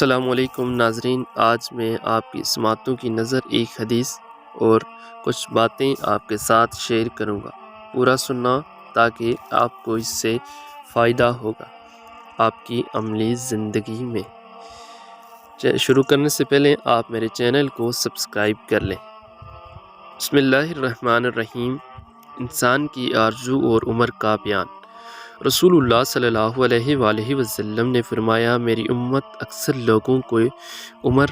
السلام علیکم ناظرین، آج میں آپ کی سماعتوں کی نظر ایک حدیث اور کچھ باتیں آپ کے ساتھ شیئر کروں گا۔ پورا سننا تاکہ آپ کو اس سے فائدہ ہوگا آپ کی عملی زندگی میں۔ شروع کرنے سے پہلے آپ میرے چینل کو سبسکرائب کر لیں۔ بسم اللہ الرحمن الرحیم۔ انسان کی آرزو اور عمر کا بیان۔ رسول اللہ صلی اللہ علیہ وآلہ وسلم نے فرمایا، میری امت اکثر لوگوں کو عمر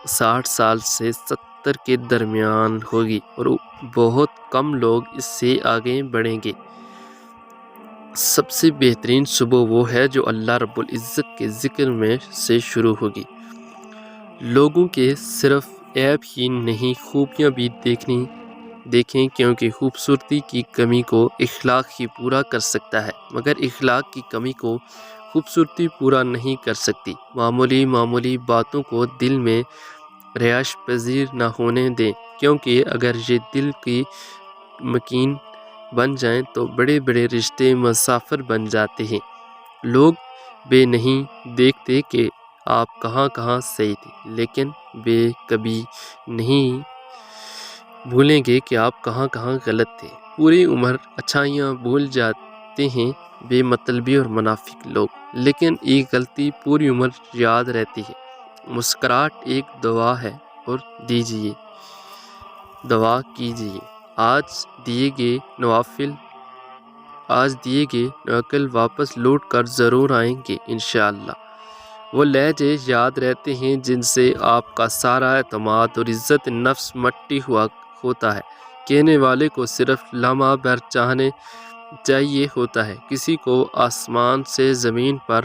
60 سال سے 70 کے درمیان ہوگی اور بہت کم لوگ اس سے آگے بڑھیں گے۔ سب سے بہترین صبح وہ ہے جو اللہ رب العزت کے ذکر میں سے شروع ہوگی۔ لوگوں کے صرف عیب ہی نہیں، خوبیاں بھی دیکھیں، کیونکہ خوبصورتی کی کمی کو اخلاق ہی پورا کر سکتا ہے، مگر اخلاق کی کمی کو خوبصورتی پورا نہیں کر سکتی۔ معمولی باتوں کو دل میں رہائش پذیر نہ ہونے دیں، کیونکہ اگر یہ دل کی مکین بن جائیں تو بڑے بڑے رشتے مسافر بن جاتے ہیں۔ لوگ بے نہیں دیکھتے کہ آپ کہاں صحیح تھے، لیکن بے کبھی نہیں بھولیں گے کہ آپ کہاں غلط تھے۔ پوری عمر اچھائیاں بھول جاتے ہیں بے مطلبی اور منافق لوگ، لیکن ایک غلطی پوری عمر یاد رہتی ہے۔ مسکراہٹ ایک دوا ہے اور دعا کیجیے، آج دیے گئے نوافل واپس لوٹ کر ضرور آئیں گے انشاءاللہ۔ وہ لہجے یاد رہتے ہیں جن سے آپ کا سارا اعتماد اور عزت نفس مٹی ہوتا ہے۔ کہنے والے کو صرف لمحہ بھر چاہیے ہوتا ہے، کسی کو آسمان سے زمین پر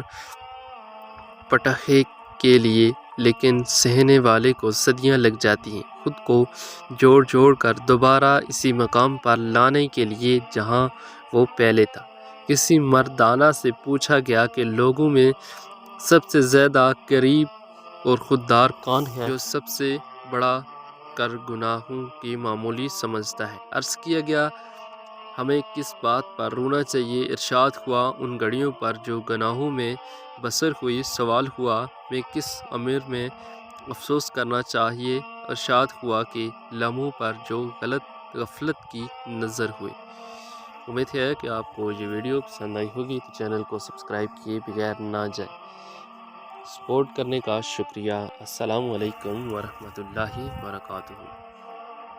پٹکنے کے لیے، لیکن سہنے والے کو صدیاں لگ جاتی ہیں خود کو جوڑ کر دوبارہ اسی مقام پر لانے کے لیے جہاں وہ پہلے تھا۔ کسی مردانہ سے پوچھا گیا کہ لوگوں میں سب سے زیادہ قریب اور خوددار کون ہے، جو سب سے بڑا کر گناہوں کی معمولی سمجھتا ہے؟ عرض کیا گیا، ہمیں کس بات پر رونا چاہیے؟ ارشاد ہوا، ان گھڑیوں پر جو گناہوں میں بسر ہوئی۔ سوال ہوا، میں کس امر میں افسوس کرنا چاہیے؟ ارشاد ہوا کہ لمحوں پر جو غفلت کی نظر ہوئے۔ امید ہے کہ آپ کو یہ ویڈیو پسند آئی ہوگی، تو چینل کو سبسکرائب کیے بغیر نہ جائیں۔ سپورٹ کرنے کا شکریہ۔ السلام علیکم ورحمۃ اللہ وبرکاتہ۔